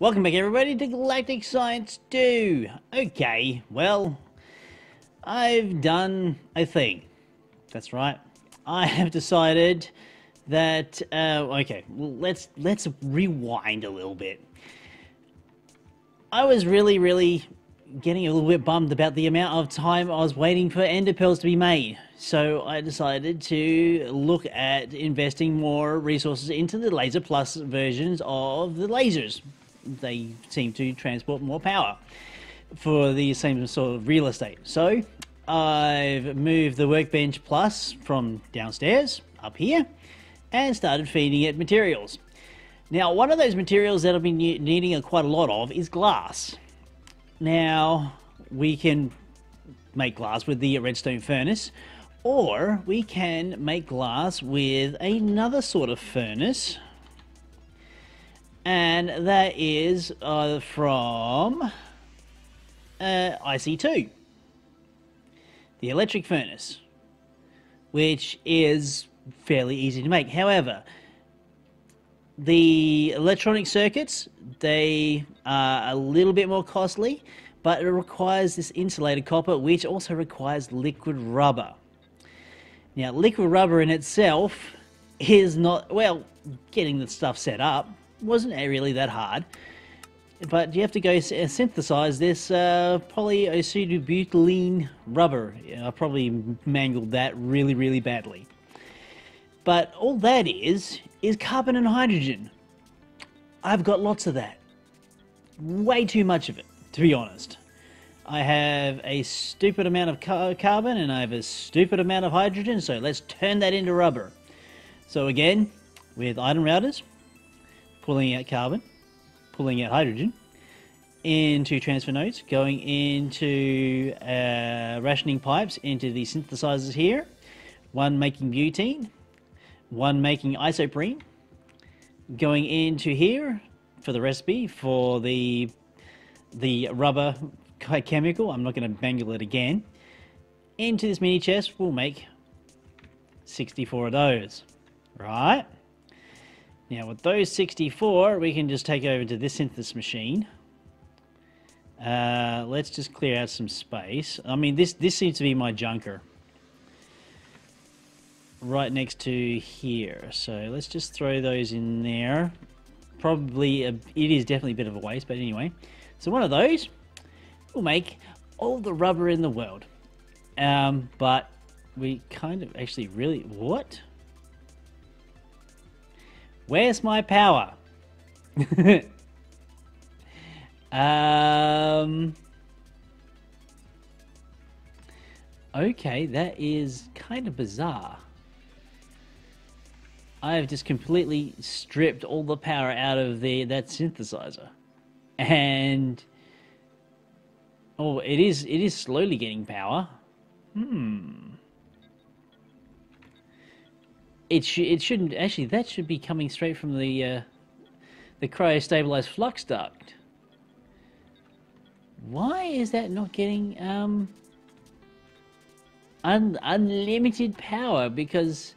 Welcome back everybody to Galactic Science 2. Okay, well, I've done a thing. That's right. I have decided that, okay, let's rewind a little bit. I was really getting a little bit bummed about the amount of time I was waiting for ender pearls to be made. So I decided to look at investing more resources into the Laser Plus versions of the lasers. They seem to transport more power for the same sort of real estate. So I've moved the Workbench Plus from downstairs up here and started feeding it materials. Now, one of those materials that I've been needing quite a lot of is glass. Now, we can make glass with the redstone furnace, or we can make glass with another sort of furnace, and that is from IC2, the electric furnace, which is fairly easy to make. However, the electronic circuits, they are a little bit more costly, but it requires this insulated copper, which also requires liquid rubber. Now, liquid rubber in itself is not, well, getting the stuff set up wasn't really that hard, but you have to go synthesize this polyisobutylene rubber. I probably mangled that really badly. But all that is carbon and hydrogen. I've got lots of that. Way too much of it, to be honest. I have a stupid amount of carbon and I have a stupid amount of hydrogen, so let's turn that into rubber. So again, with item routers, pulling out carbon, pulling out hydrogen, into transfer nodes, going into rationing pipes, into the synthesizers here, one making butene, one making isoprene, going into here for the recipe for the rubber chemical. I'm not going to mangle it again. Into this mini chest, we'll make 64 of those, right? Now with those 64, we can just take over to this synthesis machine. Let's just clear out some space. I mean, this seems to be my junker, right next to here. So let's just throw those in there. Probably, it is definitely a bit of a waste, but anyway. So one of those will make all the rubber in the world. But we kind of actually really, what? Where's my power? Okay, that is kind of bizarre. I've just completely stripped all the power out of that synthesizer. And oh, it is slowly getting power. It shouldn't actually. That should be coming straight from the cryo-stabilized flux duct. Why is that not getting unlimited power? Because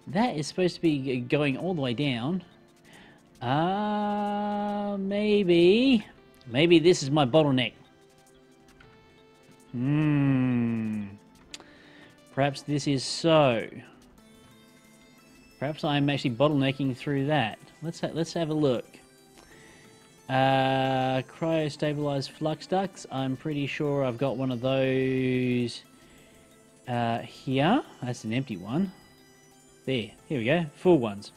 that is supposed to be going all the way down. Maybe this is my bottleneck. Perhaps this is so. Perhaps I'm actually bottlenecking through that. Let's have a look. Cryo-stabilized flux ducts. I'm pretty sure I've got one of those here. That's an empty one. There. Here we go. Full ones.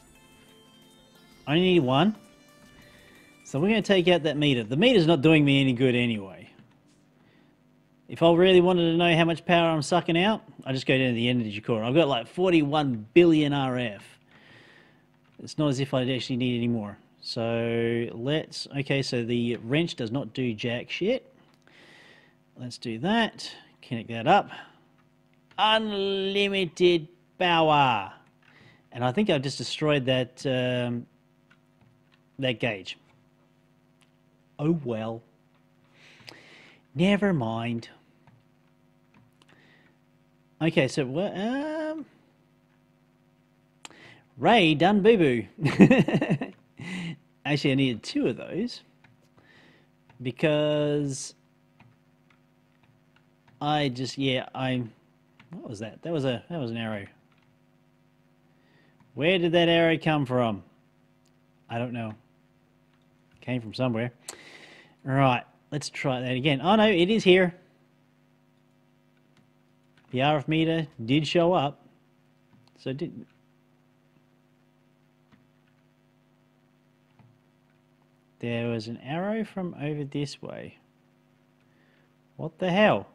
I only need one. So we're going to take out that meter. The meter's not doing me any good anyway. If I really wanted to know how much power I'm sucking out, I just go down to the energy core. I've got like 41 billion RF. It's not as if I'd actually need any more. So let's, okay, so the wrench does not do jack shit. Let's do that. Connect that up. Unlimited power. And I think I've just destroyed that that gauge. Oh well. Never mind. Okay, so Ray done boo-boo. Actually, I needed two of those. because I just, yeah, what was that? That was an arrow. Where did that arrow come from? I don't know. Came from somewhere. Right, let's try that again. Oh no, it is here. The RF meter did show up. So it didn't. There was an arrow from over this way. What the hell?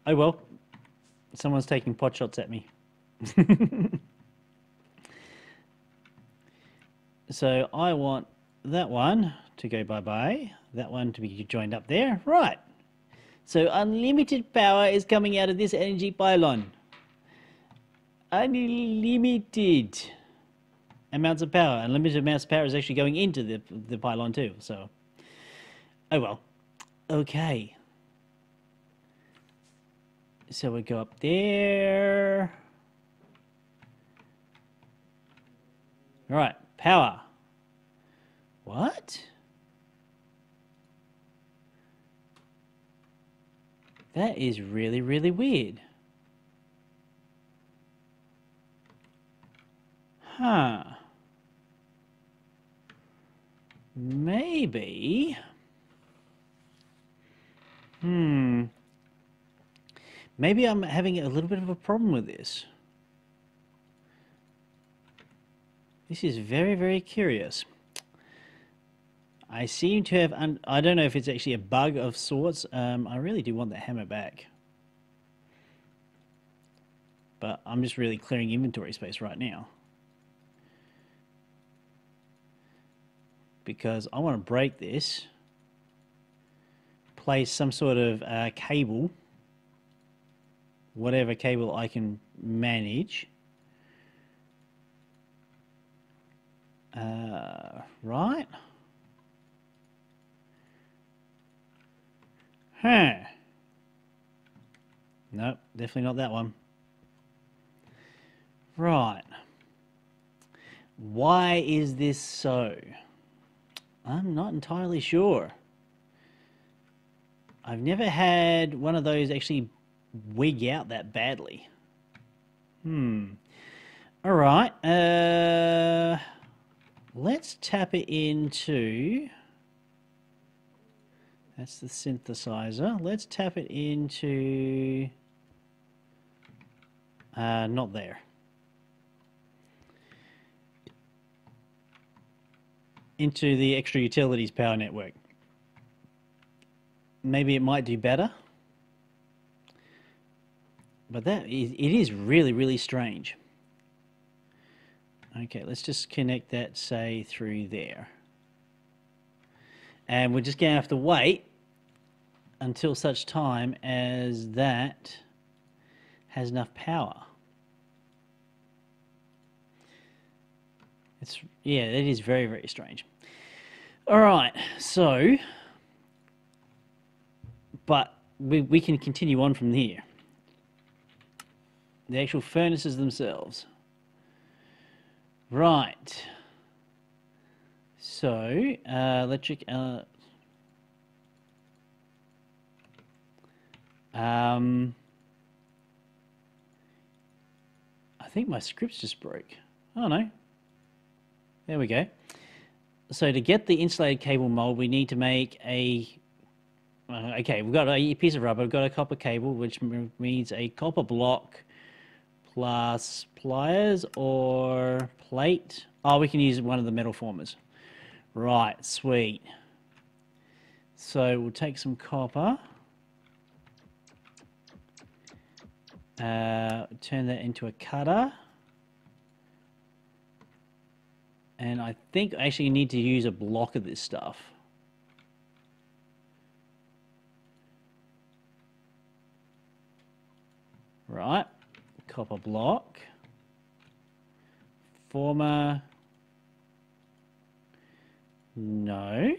Oh well. Someone's taking pot shots at me. So I want that one to go bye-bye. That one to be joined up there. Right. So unlimited power is coming out of this energy pylon. Unlimited amounts of power. Unlimited amounts of power is actually going into the pylon too. So, oh well. Okay. So we go up there. All right. Power. What? That is really, really weird. Huh. Maybe. Maybe I'm having a little bit of a problem with this. This is very, very curious. I seem to have, I don't know if it's actually a bug of sorts. I really do want the hammer back. But I'm just really clearing inventory space right now. Because I want to break this. Place some sort of cable. Whatever cable I can manage. Right. Huh. Nope, definitely not that one. Right. Why is this so? I'm not entirely sure. I've never had one of those actually wig out that badly. Alright. Let's tap it into... That's the synthesizer. Let's tap it into... not there. Into the extra utilities power network. Maybe it might do better. But it is really, really strange. Okay, let's just connect that, say, through there. And we're just going to have to wait until such time as that has enough power. Yeah, it is very, very strange. All right, so, but we can continue on from here. The actual furnaces themselves. Right. So, electric... I think my scripts just broke. Oh no. There we go. So to get the insulated cable mold, we need to make a... okay, we've got a piece of rubber, we've got a copper cable, which means a copper block plus pliers or plate. Oh, we can use one of the metal formers. Right, sweet. So we'll take some copper. Turn that into a cutter. And I think I actually need to use a block of this stuff. Right, copper block. Former. No.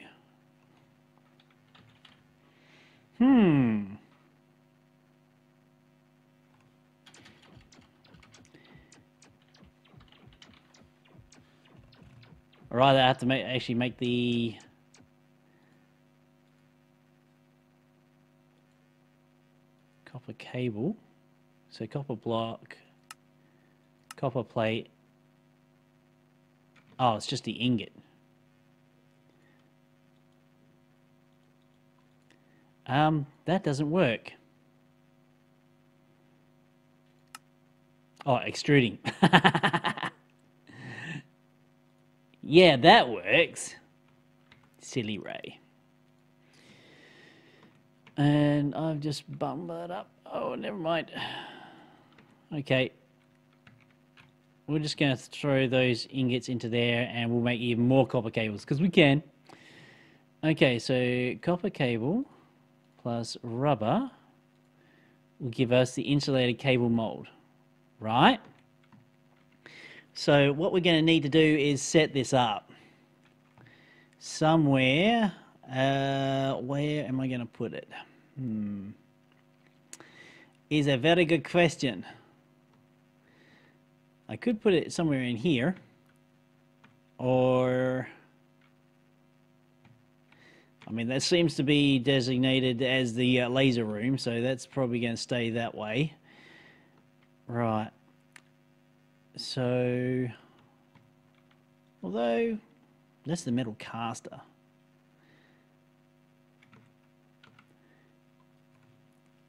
Or rather, I have to actually make the... copper cable. So copper block, copper plate. Oh, it's just the ingot. That doesn't work. Oh, extruding. Yeah, that works. Silly Ray. And I've just bummed it up. Oh, never mind. Okay. We're just going to throw those ingots into there and we'll make even more copper cables because we can. Okay, so copper cable plus rubber will give us the insulated cable mold, right? So what we're going to need to do is set this up somewhere. Where am I going to put it? Is a very good question. I could put it somewhere in here, or I mean that seems to be designated as the laser room, so that's probably going to stay that way. Right. So, although that's the metal caster.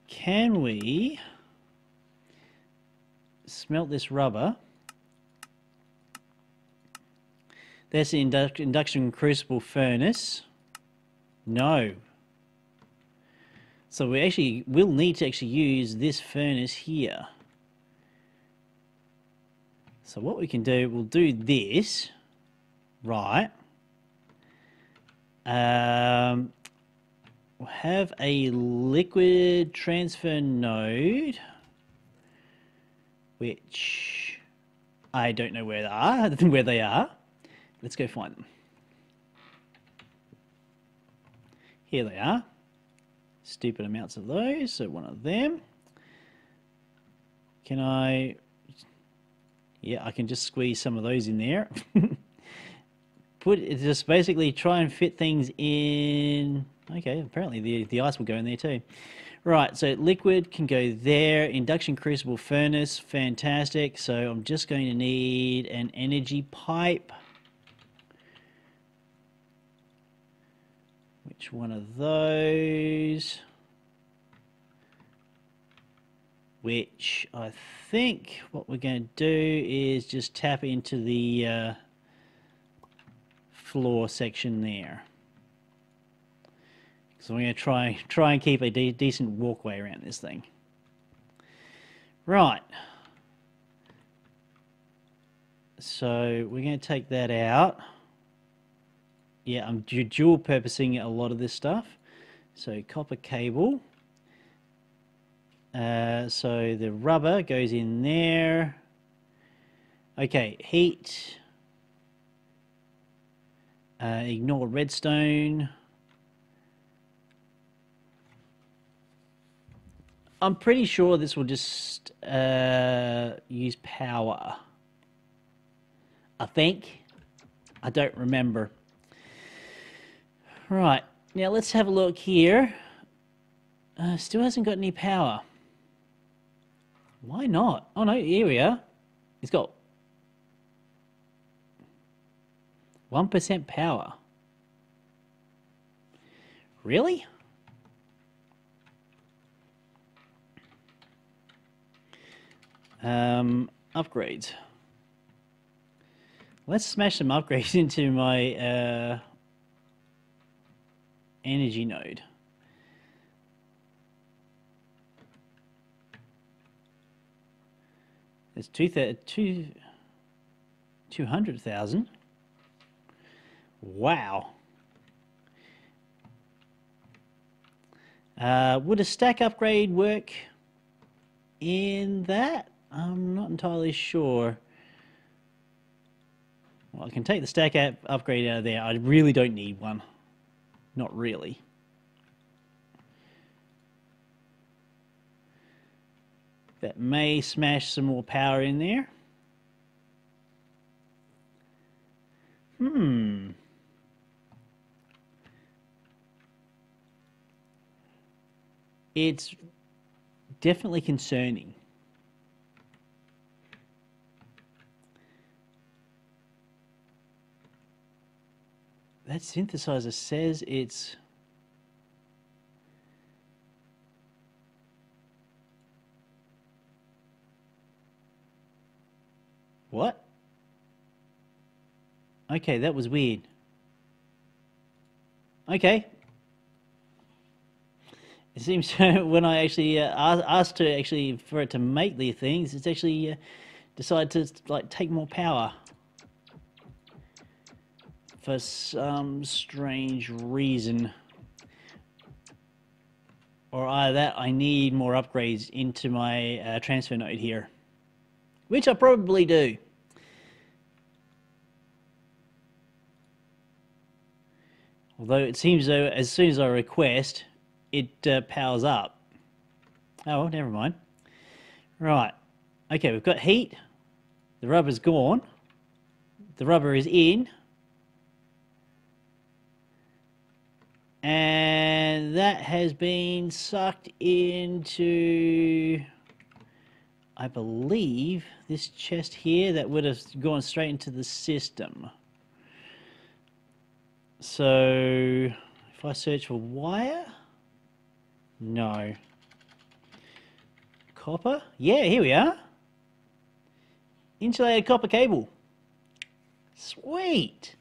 Can we smelt this rubber? That's the induction crucible furnace. No. So we will need to actually use this furnace here. So what we can do, we'll do this, right. We'll have a liquid transfer node, which I don't know where they are. Let's go find them. Here they are. Stupid amounts of those, so one of them. Can I... Yeah, I can just squeeze some of those in there. Just basically try and fit things in. Okay, apparently the ice will go in there too. Right, so liquid can go there. Induction crucible furnace, fantastic. So I'm just going to need an energy pipe. Which one of those? Which I think what we're going to do is just tap into the floor section there. So I'm going to try and keep a decent walkway around this thing. Right. So we're going to take that out. Yeah, I'm dual purposing a lot of this stuff. So copper cable. So the rubber goes in there. Okay, heat. Ignore redstone. I'm pretty sure this will just use power. I think. I don't remember. Right, now let's have a look here. Still hasn't got any power. Why not? Oh no, here we are. It's got 1% power. Really? Upgrades. Let's smash some upgrades into my energy node. It's 200,000. Wow. Would a stack upgrade work in that? I'm not entirely sure. Well, I can take the stack upgrade out of there. I really don't need one. Not really. That may smash some more power in there. Hmm. It's definitely concerning. That synthesizer says it's... What? Okay, that was weird. Okay. It seems when I actually asked to actually for it to make these things, it's actually decided to like take more power for some strange reason. Or either that, I need more upgrades into my transfer node here, which I probably do. Although it seems though as soon as I request, it powers up. Oh, well, never mind. Right. Okay, we've got heat. The rubber's gone. The rubber is in. And that has been sucked into, I believe, this chest here that would have gone straight into the system. So, if I search for wire, no. Copper? Yeah, here we are. Insulated copper cable. Sweet.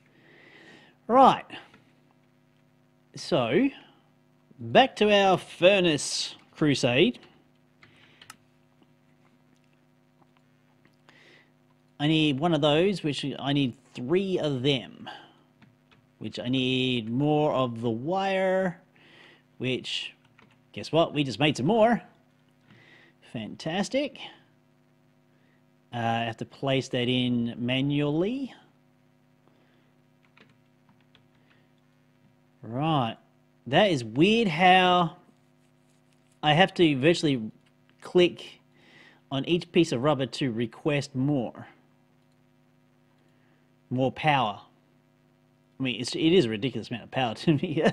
Right. So, back to our furnace crusade. I need one of those, which I need 3 of them. Which I need more of the wire, which, guess what? We just made some more. Fantastic. I have to place that in manually. Right. That is weird how I have to virtually click on each piece of rubber to request more power. I mean, it is a ridiculous amount of power to me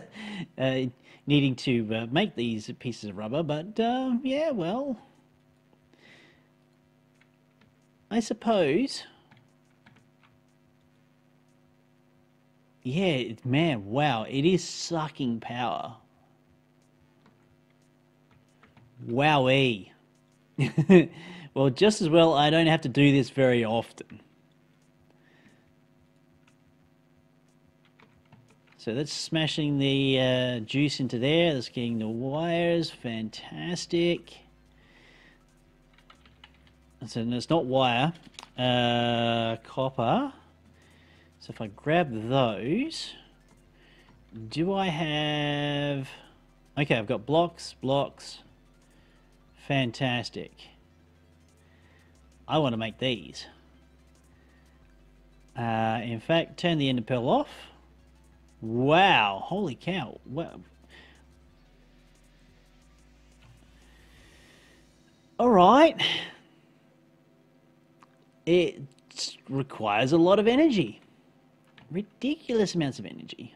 needing to make these pieces of rubber, but yeah, well, I suppose. Yeah, man, wow, it is sucking power. Wowee. Well, just as well I don't have to do this very often. So that's smashing the juice into there. That's getting the wires. Fantastic. So it's not wire. Copper. So if I grab those, do I have... Okay, I've got blocks. Fantastic. I want to make these. In fact, turn the ender pearl off. Wow, holy cow. Wow. All right. It requires a lot of energy. Ridiculous amounts of energy.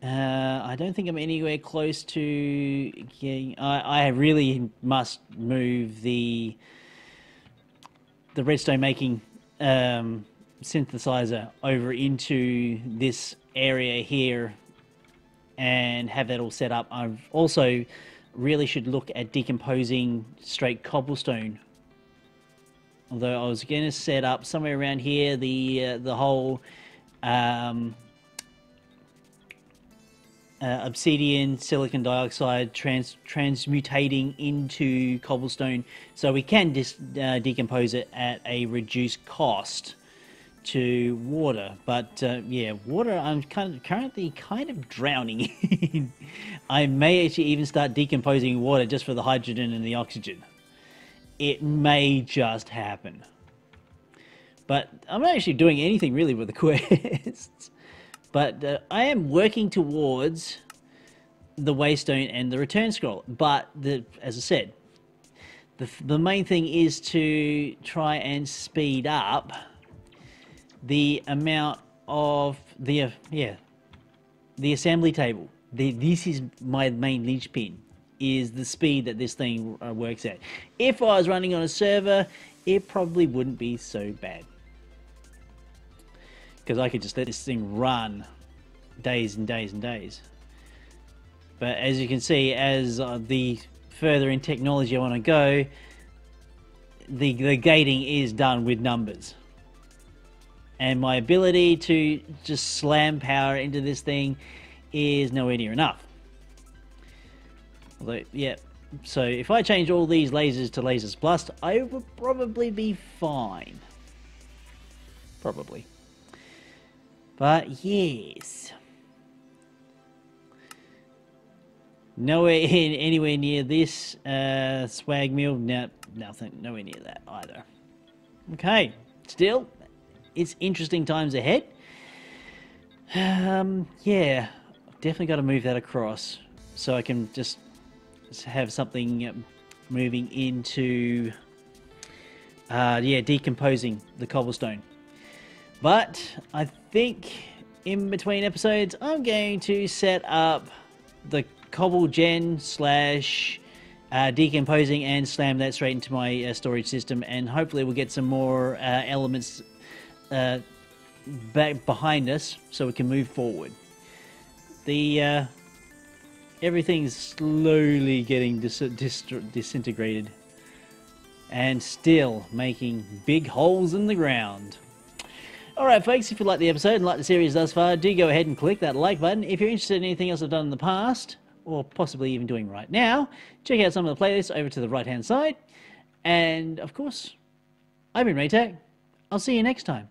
I don't think I'm anywhere close to getting... I really must move the redstone making synthesizer over into this area here and have that all set up. I've also really should look at decomposing straight cobblestone. Although I was going to set up somewhere around here the whole obsidian silicon dioxide transmutating into cobblestone, so we can decompose it at a reduced cost to water. But yeah, water I'm currently kind of drowning in. I may actually even start decomposing water just for the hydrogen and the oxygen. It may just happen. But I'm not actually doing anything really with the quests. But I am working towards the waystone and the return scroll. But as I said, the main thing is to try and speed up the amount of the the assembly table. This is my main linchpin, is the speed that this thing works at. If I was running on a server, it probably wouldn't be so bad, because I could just let this thing run days and days and days. But as you can see, as the further in technology I want to go, the gating is done with numbers. And my ability to just slam power into this thing is nowhere near enough. Although, yeah, so if I change all these lasers to lasers plus, I would probably be fine. Probably. But yes. Anywhere near this swag mill. No, nothing. Nowhere near that either. Okay. Still, it's interesting times ahead. Yeah, definitely got to move that across so I can just have something moving into decomposing the cobblestone. But I think in between episodes I'm going to set up the cobble gen slash decomposing and slam that straight into my storage system, and hopefully we'll get some more elements back behind us so we can move forward. The everything's slowly getting disintegrated and still making big holes in the ground. Alright folks, if you like the episode and like the series thus far, do go ahead and click that like button. If you're interested in anything else I've done in the past, or possibly even doing right now, check out some of the playlists over to the right hand side. And of course, I've been Raetac. I'll see you next time.